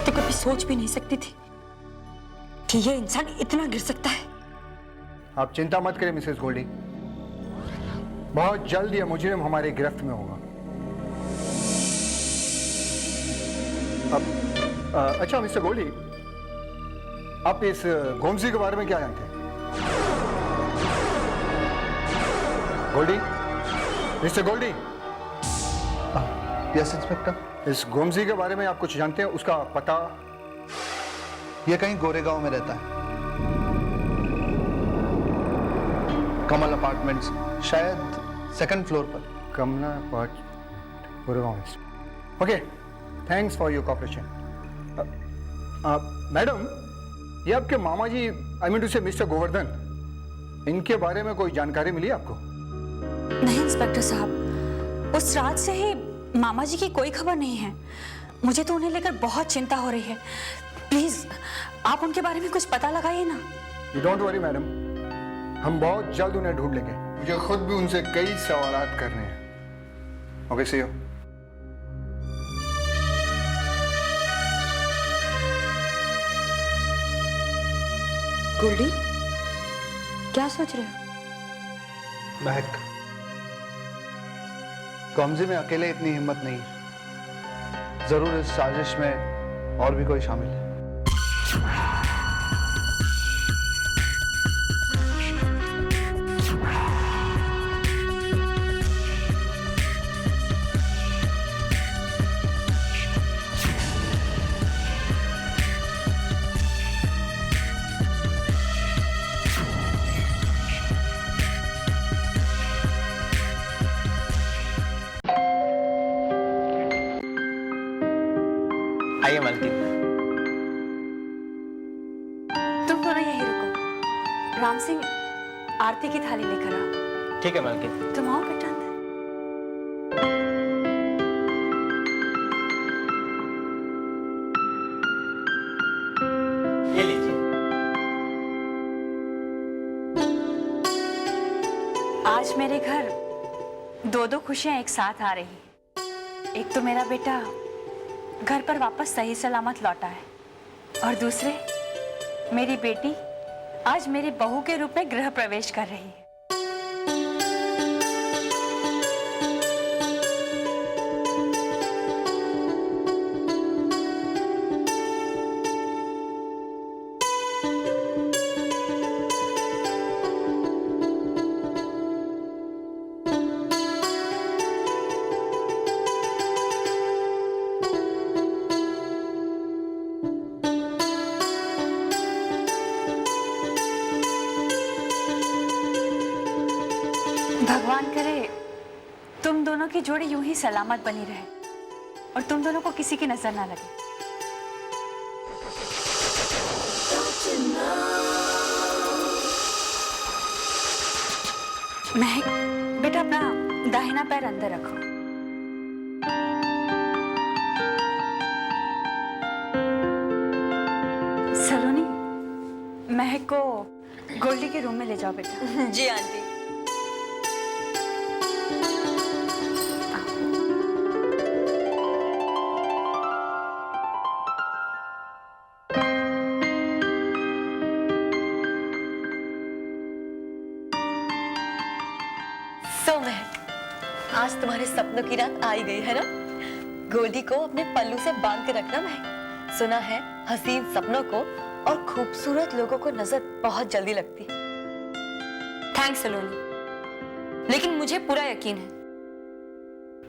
तो कभी सोच भी नहीं सकती थी कि ये इंसान इतना गिर सकता है। आप चिंता मत करें मिसेस गोल्डी, बहुत जल्द ये मुजरिम हमारे गिरफ्त में होगा। अब अच्छा मिस्टर गोल्डी, आप इस गोमजी के बारे में क्या जानते हैं? Goldie, mister Goldie. Yes inspector. इस गोमजी के बारे में आप कुछ जानते हैं? उसका पता? ये कहीं गोरेगांव में रहता है, कमल अपार्टमेंट्स, शायद सेकंड फ्लोर पर। Kamala apartment, Goregaon. Okay, thanks for your cooperation. Madam, ये आपके मामा जी, I mean to say mister Govardhan, इनके बारे में कोई जानकारी मिली आपको? नहीं इंस्पेक्टर साहब, उस रात से ही मामा जी की कोई खबर नहीं है। मुझे तो उन्हें लेकर बहुत चिंता हो रही है। प्लीज आप उनके बारे में कुछ पता लगाइए ना। यू डोंट वरी मैडम, हम बहुत जल्द उन्हें ढूंढ लेंगे। मुझे खुद भी उनसे कई सवालात करने हैं। Okay, C you. गोल्डी, क्या सोच रहे हो? महक, गोमजी में अकेले इतनी हिम्मत नहीं है, जरूर इस साजिश में और भी कोई शामिल है। आइए मालकिन। तुम दोनों यहीं रुको। राम सिंह आरती की थाली लेकर आओ। ठीक है मालकिन। तुम आओ बेटा अंदर। ये लीजिए। आज मेरे घर दो दो खुशियां एक साथ आ रही हैं। एक तो मेरा बेटा घर पर वापस सही सलामत लौटा है, और दूसरे मेरी बेटी आज मेरी बहू के रूप में गृह प्रवेश कर रही है। भगवान करे तुम दोनों की जोड़ी यूं ही सलामत बनी रहे और तुम दोनों को किसी की नजर ना लगे। महक, बेटा अपना दाहिना पैर अंदर रखो। सलोनी, महक को गोल्डी के रूम में ले जाओ बेटा। जी आंटी। तो महक, आज तुम्हारे सपनों की रात आई गई है ना। गोल्डी को अपने पल्लू से बांध के रखना महक। सुना है हसीन सपनों को और खूबसूरत लोगों को नजर बहुत जल्दी लगती है। थैंक्स सलोनी, लेकिन मुझे पूरा यकीन है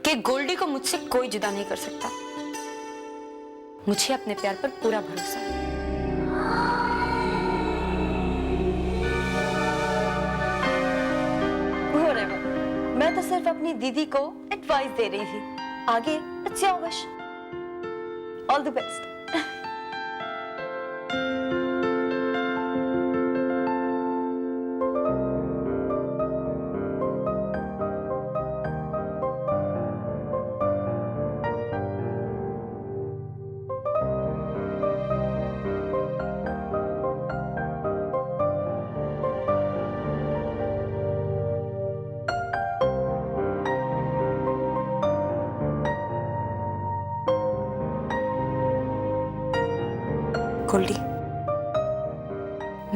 कि गोल्डी को मुझसे कोई जुदा नहीं कर सकता। मुझे अपने प्यार पर पूरा भरोसा है। मैं तो सिर्फ अपनी दीदी को एडवाइस दे रही थी। आगे it's your wish. All the best. Goldie,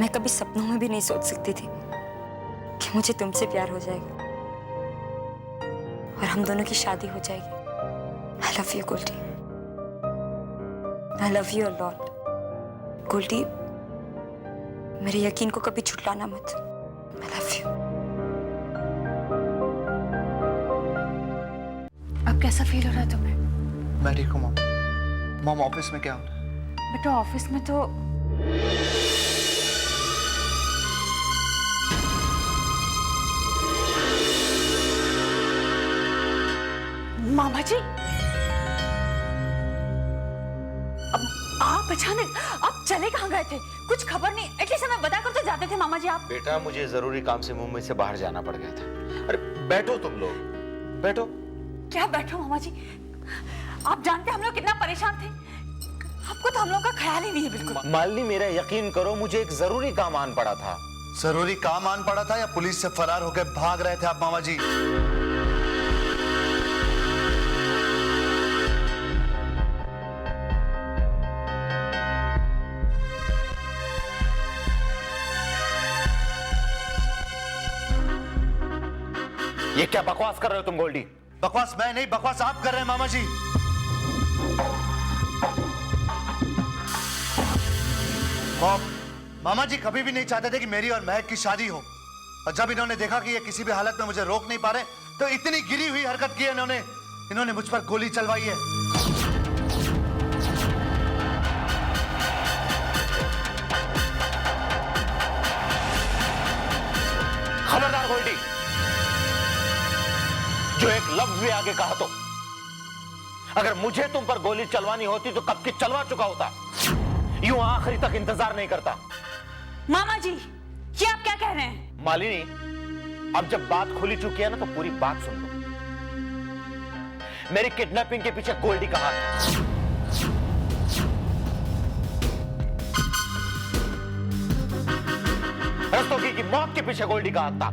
मैं कभी सपनों में भी नहीं सोच सकती थी कि मुझे तुमसे प्यार हो जाएगा और हम दोनों की शादी हो जाएगी। I love you Goldie, I love you a lot. Goldie, मेरे यकीन को कभी छुटलाना मत। I love you. अब कैसा फील हो रहा है तुम्हें? मैं ठीक हूँ मॉम। मॉम ऑफिस में क्या होना है? बेटा ऑफिस में तो मामा जी, अब आप अचानक आप चले कहाँ गए थे? कुछ खबर नहीं, एटलीस्ट हमें बता कर तो जाते थे मामा जी आप। बेटा मुझे जरूरी काम से मुंबई से बाहर जाना पड़ गया था। अरे बैठो तुम लोग, बैठो। क्या बैठो मामा जी, आप जानते हम लोग कितना परेशान थे। आपको तो हम लोग का ख्याल ही नहीं है बिल्कुल। मालिनी मेरा यकीन करो, मुझे एक जरूरी काम आन पड़ा था। जरूरी काम आन पड़ा था या पुलिस से फरार होकर भाग रहे थे आप मामा जी? ये क्या बकवास कर रहे हो तुम गोल्डी? बकवास मैं नहीं, बकवास आप कर रहे हैं मामा जी। मामा जी कभी भी नहीं चाहते थे कि मेरी और महक की शादी हो, और जब इन्होंने देखा कि ये किसी भी हालत में मुझे रोक नहीं पा रहे, तो इतनी गिरी हुई हरकत की है इन्होंने मुझ पर गोली चलवाई है। खबरदार गोल्डी, जो एक लफ्ज भी आगे कहा तो अगर मुझे तुम पर गोली चलवानी होती तो कब की चलवा चुका होता। यूं आखिरी तक इंतजार नहीं करता। मामा जी, ये आप क्या कह रहे हैं? मालिनी, अब जब बात खुली चुकी है ना तो पूरी बात सुन लो। मेरी किडनैपिंग के पीछे गोल्डी का हाथ है। रस्तोगी की मौत के पीछे गोल्डी का हाथ था।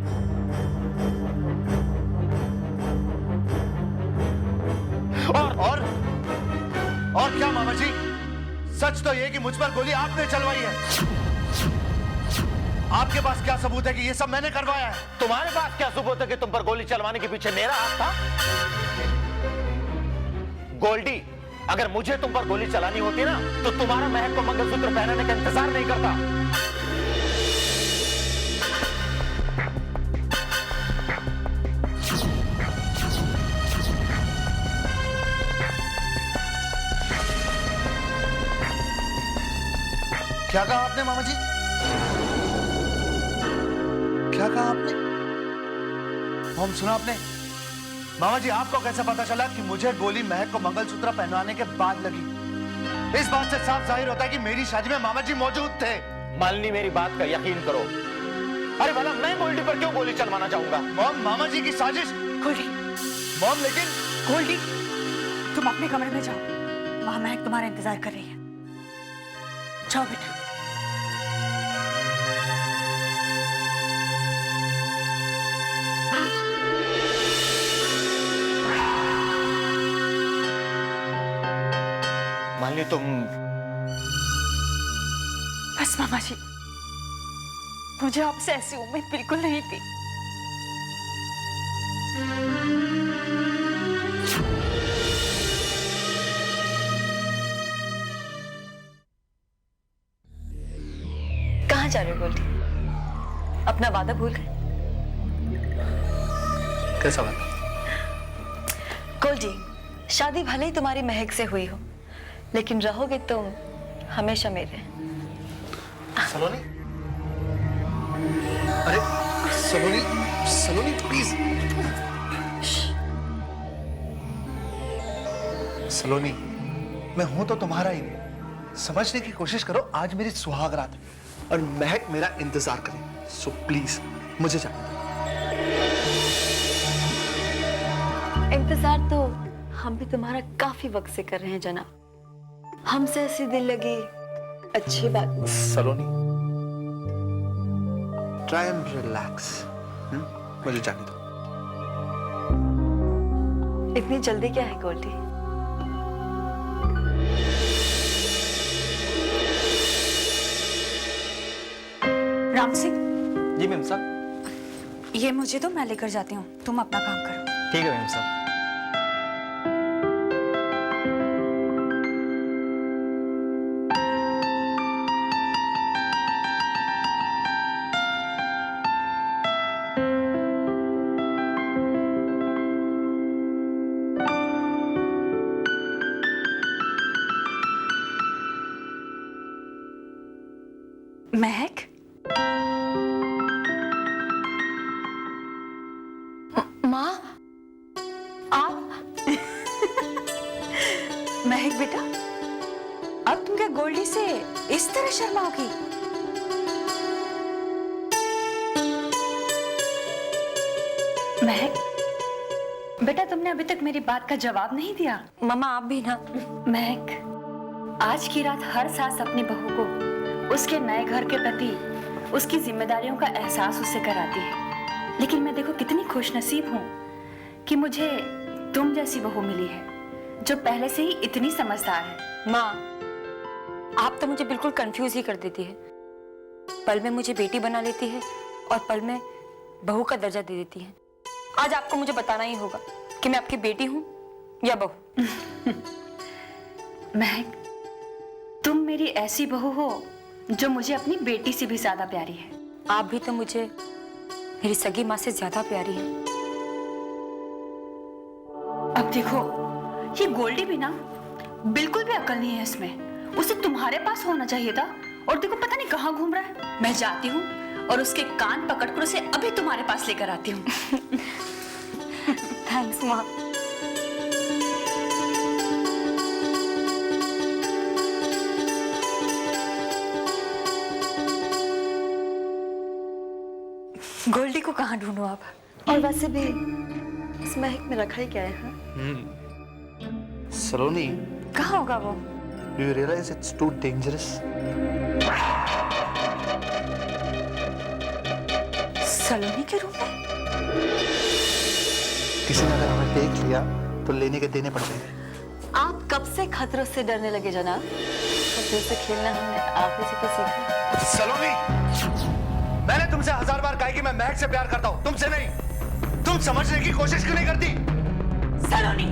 और क्या मामा जी, सच तो ये कि मुझ पर गोली आपने चलवाई है। आपके पास क्या सबूत है कि ये सब मैंने करवाया है? तुम्हारे पास क्या सबूत है कि तुम पर गोली चलवाने के पीछे मेरा हाथ था? गोल्डी, अगर मुझे तुम पर गोली चलानी होती ना तो तुम्हारा महक को मंगलसूत्र पहनाने का इंतजार नहीं करता। क्या कहा आपने मामा जी? क्या कहा आपने? हम सुना आपने? मामा जी, आपको कैसे पता चला कि मुझे गोली महक को मंगलसूत्र पहनवाने के बाद लगी? इस बात से साफ जाहिर होता है कि मेरी शादी में मामा जी मौजूद थे। मालिनी, मेरी बात का यकीन करो। अरे भला मैं गोल्डी पर क्यों गोली चलवाना चाहूंगा? मॉम, मामा जी की साजिश। गोल्डी, मॉम, लेकिन गोल्डी, तुम अपने कमरे में जाओ, वहां महक तुम्हारा इंतजार कर रही है। जाओ बेटा। मालिनी, तुम बस मामा जी, मुझे आपसे ऐसी उम्मीद बिल्कुल नहीं थी। कहाँ जा रहे हो गोल्डी? अपना वादा भूल गए? कैसा वादा? गोल्डी, शादी भले ही तुम्हारी महक से हुई हो, लेकिन रहोगे तुम हमेशा मेरे। सलोनी, अरे सलोनी, सलोनी प्लीज। सलोनी, मैं हूं तो तुम्हारा ही नहीं, समझने की कोशिश करो। आज मेरी सुहाग रात है और महक मेरा इंतजार करे, सो प्लीज मुझे जाने दो। इंतजार तो हम भी तुम्हारा काफी वक्त से कर रहे हैं जनाब। हमसे ऐसी दिल लगी अच्छी बात नहीं। सलोनी, ट्राई एंड रिलैक्स। मुझे जाने दो। इतनी जल्दी क्या है गोल्डी? राम सिंह, जी मैम साहब। ये मुझे तो मैं लेकर जाती हूँ, तुम अपना काम करो। ठीक है मैम साहब। महक, माँ, आप? महक बेटा, अब तुम क्या गोल्डी से इस तरह शर्माओगी? महक बेटा, तुमने अभी तक मेरी बात का जवाब नहीं दिया। मम्मा आप भी ना। महक, आज की रात हर सास अपनी बहू को उसके नए घर के प्रति उसकी जिम्मेदारियों का एहसास उसे कराती है, लेकिन मैं देखो कितनी खुशनसीब हूँ कि मुझे तुम जैसी बहू मिली है जो पहले से ही इतनी समझदार है। माँ, आप तो मुझे बिल्कुल कंफ्यूज ही कर देती है। पल में मुझे बेटी बना लेती है और पल में बहू का दर्जा दे देती है। आज आपको मुझे बताना ही होगा कि मैं आपकी बेटी हूँ या बहू। महक, तुम मेरी ऐसी बहू हो जो मुझे अपनी बेटी से भी ज्यादा प्यारी है। आप भी तो मुझे मेरी सगी माँ से ज्यादा प्यारी है। अब देखो, ये गोल्डी भी ना बिल्कुल भी अकल नहीं है इसमें। उसे तुम्हारे पास होना चाहिए था, और देखो पता नहीं कहाँ घूम रहा है। मैं जाती हूँ और उसके कान पकड़कर उसे अभी तुम्हारे पास लेकर आती हूँ। थैंक्स माँ। गोल्डी को कहाँ ढूंढूं आप? और वैसे भी इस महक में रखा ही क्या है? हाँ? सलोनी, कहाँ होगा वो? do you realize it's too dangerous? सलोनी के रूम में? किसी ने अगर हमें देख लिया तो लेने के देने पड़ जाएंगे। आप कब से खतरों से डरने लगे जनाब? खतरों से खेलना हमने आप ही से तो सीखा। सलोनी, मैंने तुमसे 1000 बार कहा कि मैं महक से प्यार करता हूं, तुमसे नहीं। तुम समझने की कोशिश क्यों नहीं करती? सलोनी,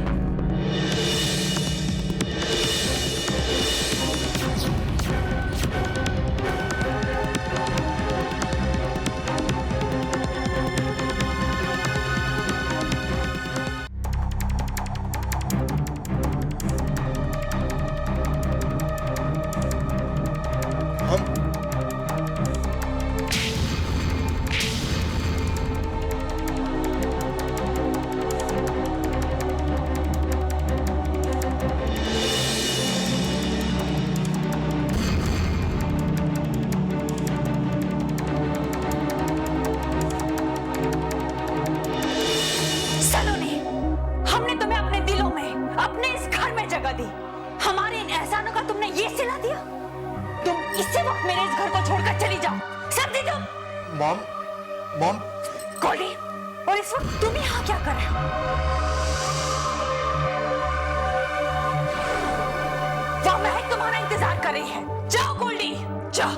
अपने इस घर में जगह दी, हमारे इन एहसानों का तुमने ये सिला दिया। तुम इसी वक्त मेरे इस घर को छोड़कर चली जाओ, समझी तुम? मॉम, गोल्डी, और इस वक्त तुम यहाँ क्या कर रहे हो? वह महक तुम्हारा इंतजार कर रही है। जाओ गोल्डी, जाओ।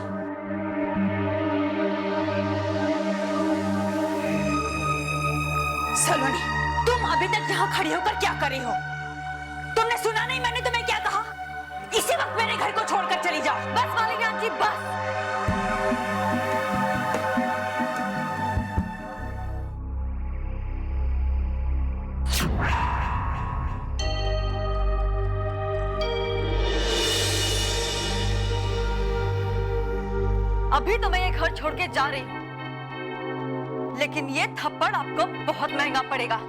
सलोनी, तुम अभी तक यहाँ खड़ी होकर क्या कर रही हो? तुमने सुना नहीं मैंने तुम्हें क्या कहा? इसी वक्त मेरे घर को छोड़कर चली जाओ। बस मालिक आंटी, बस। अभी तो मैं ये घर छोड़ के जा रही हूँ, लेकिन ये थप्पड़ आपको बहुत महंगा पड़ेगा।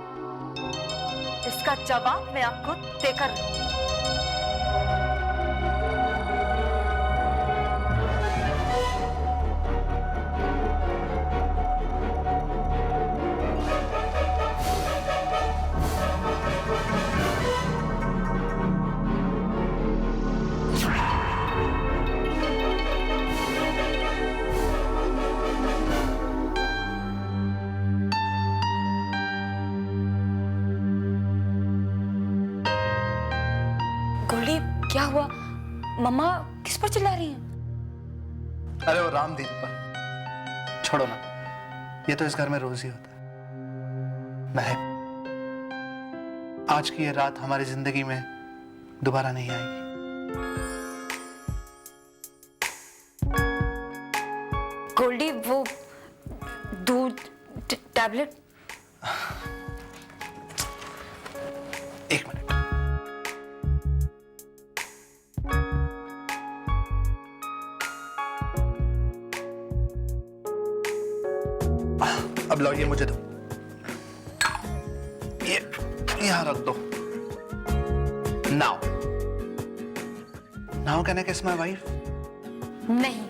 इसका जवाब मैं आपको देकर रहूंगी। गोल्डी, क्या हुआ? मम्मा किस पर चिल्ला रही हैं? अरे वो रामदीप पर। छोड़ो ना, ये तो इस घर में रोज ही होता है। महक, आज की ये रात हमारी जिंदगी में दोबारा नहीं आएगी। गोल्डी, वो दूध टैबलेट। एक मिनट। अब लो, ये मुझे दो। ये यहां रख दो। नाउ कैन आई किस माय वाइफ? नहीं,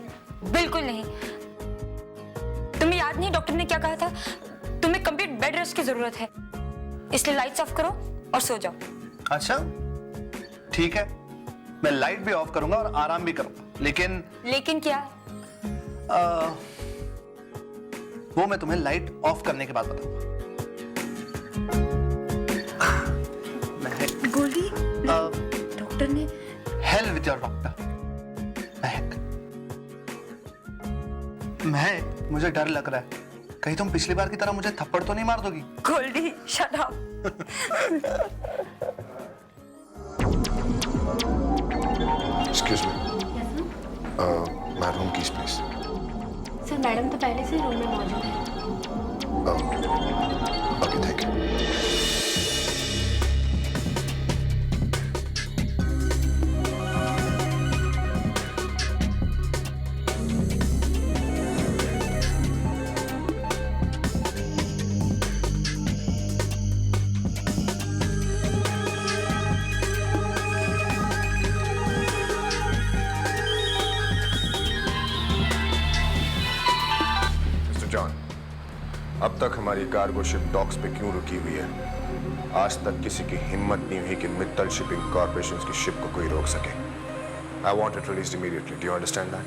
बिल्कुल नहीं। तुम्हें याद नहीं डॉक्टर ने क्या कहा था? तुम्हें कंप्लीट बेड रेस्ट की जरूरत है, इसलिए लाइट्स ऑफ करो और सो जाओ। अच्छा ठीक है, मैं लाइट भी ऑफ करूंगा और आराम भी करूंगा, लेकिन क्या? वो मैं तुम्हें लाइट ऑफ करने के बाद बताऊंगा। महक, गोल्डी, डॉक्टर ने हेल विद योर डॉक्टर। महक, मुझे डर लग रहा है, कहीं तुम पिछली बार की तरह मुझे थप्पड़ तो नहीं मार दोगी? Goldie, shut up. Excuse me. My room keys, please. Sir madam तो पहले से रूम में मौजूद है। Okay, thank you. अब तक हमारी कार्गो शिप डॉक्स पे क्यों रुकी हुई है? आज तक किसी की हिम्मत नहीं हुई कि मित्तल शिपिंग कॉर्पोरेशन की शिप को कोई रोक सके। I want it released immediately. Do you understand that?